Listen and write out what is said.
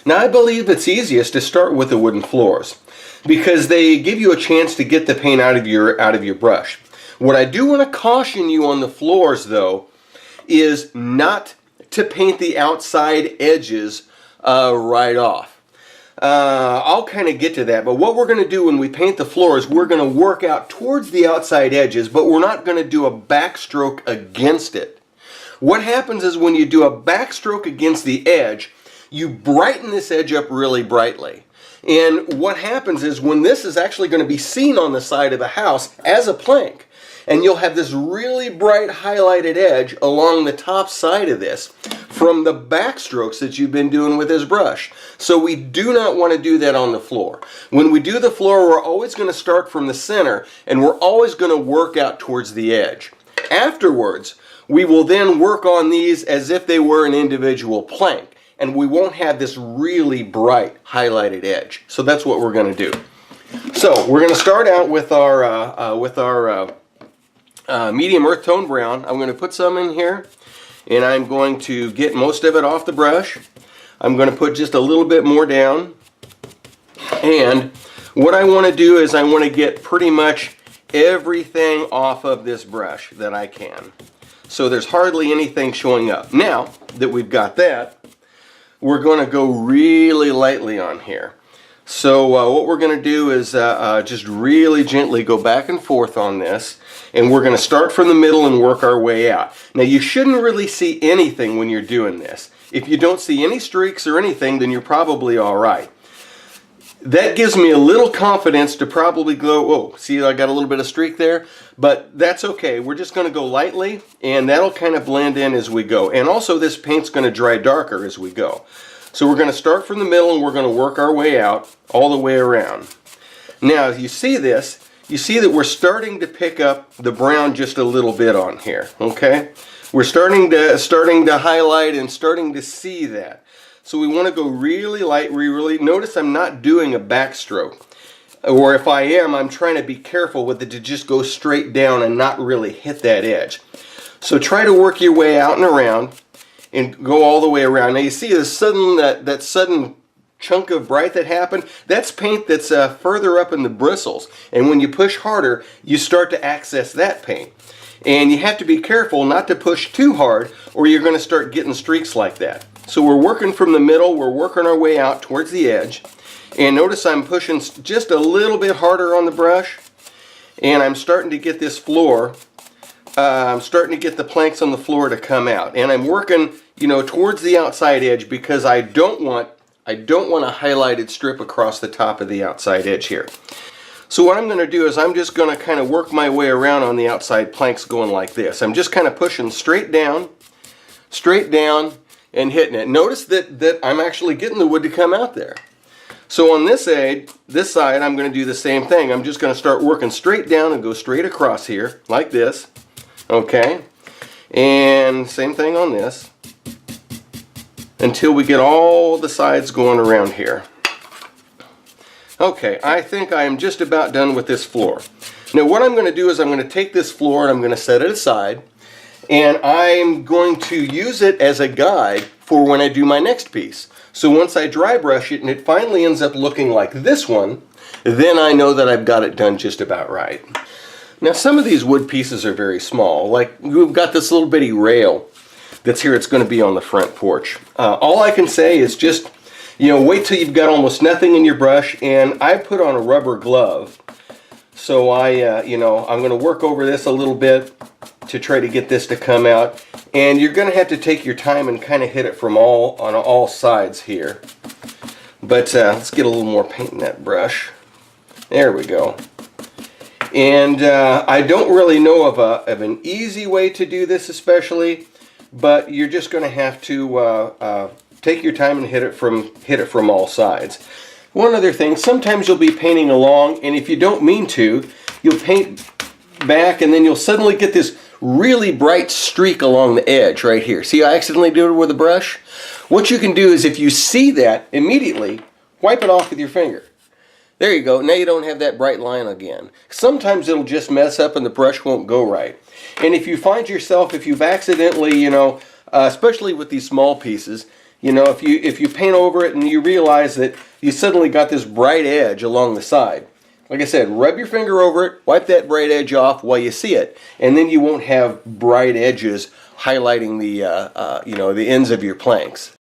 Now I believe it's easiest to start with the wooden floors because they give you a chance to get the paint out of your brush. What I do want to caution you on the floors though is not to paint the outside edges right off. I'll kind of get to that, but what we're going to do when we paint the floors, we're going to work out towards the outside edges, but we're not going to do a backstroke against it. What happens is when you do a backstroke against the edge, you brighten this edge up really brightly. And what happens is when this is actually going to be seen on the side of the house as a plank, and you'll have this really bright highlighted edge along the top side of this from the backstrokes that you've been doing with this brush. So we do not want to do that on the floor. When we do the floor, we're always going to start from the center and we're always going to work out towards the edge. Afterwards, we will then work on these as if they were an individual plank, and we won't have this really bright highlighted edge. So that's what we're going to do. So we're going to start out with our medium earth tone brown. I'm going to put some in here and I'm going to get most of it off the brush. I'm going to put just a little bit more down, and what I want to do is I want to get pretty much everything off of this brush that I can, so there's hardly anything showing up. Now that we've got that, we're going to go really lightly on here. So what we're going to do is just really gently go back and forth on this, and we're going to start from the middle and work our way out. Now you shouldn't really see anything when you're doing this. If you don't see any streaks or anything, then you're probably all right. That gives me a little confidence to probably go, oh, see I got a little bit of streak there, but that's okay. We're just going to go lightly, and that'll kind of blend in as we go. And also this paint's going to dry darker as we go. So we're going to start from the middle and we're going to work our way out all the way around. Now you see this, you see that we're starting to pick up the brown just a little bit on here, okay? We're starting to highlight and starting to see that. So we want to go really light, really, notice I'm not doing a backstroke. Or if I am, I'm trying to be careful with it to just go straight down and not really hit that edge. So try to work your way out and around and go all the way around. Now you see the sudden, that sudden chunk of bright that happened, that's paint that's further up in the bristles, and when you push harder you start to access that paint, and you have to be careful not to push too hard or you're going to start getting streaks like that. So we're working from the middle, we're working our way out towards the edge, and notice I'm pushing just a little bit harder on the brush, and I'm starting to get this floor, I'm starting to get the planks on the floor to come out, and I'm working, you know, towards the outside edge because I don't want a highlighted strip across the top of the outside edge here. So what I'm going to do is I'm just going to kind of work my way around on the outside planks going like this. I'm just kind of pushing straight down, and hitting it. Notice that I'm actually getting the wood to come out there. So on this side, I'm going to do the same thing. I'm just going to start working straight down and go straight across here like this. Okay, and same thing on this until we get all the sides going around here. Okay, I think I am just about done with this floor. Now what I'm going to do is I'm going to take this floor and I'm going to set it aside, and I'm going to use it as a guide for when I do my next piece. So once I dry brush it and it finally ends up looking like this one, then I know that I've got it done just about right. Now some of these wood pieces are very small, like we've got this little bitty rail that's here, it's going to be on the front porch. All I can say is just, you know, wait till you've got almost nothing in your brush, and I put on a rubber glove. So you know, I'm going to work over this a little bit to try to get this to come out, and you're going to have to take your time and kind of hit it from on all sides here. But let's get a little more paint in that brush. There we go. And I don't really know of an easy way to do this especially, but you're just going to have to take your time and hit it from all sides. One other thing, sometimes you'll be painting along, and if you don't mean to, you'll paint back and then you'll suddenly get this really bright streak along the edge right here. See, I accidentally did it with a brush? What you can do is, if you see that, immediately wipe it off with your finger. There you go. Now you don't have that bright line again. Sometimes it'll just mess up and the brush won't go right. And if you find yourself, if you've accidentally, you know, especially with these small pieces, You know, if you paint over it and you realize that you suddenly got this bright edge along the side, like I said, rub your finger over it, wipe that bright edge off while you see it, and then you won't have bright edges highlighting the you know, the ends of your planks.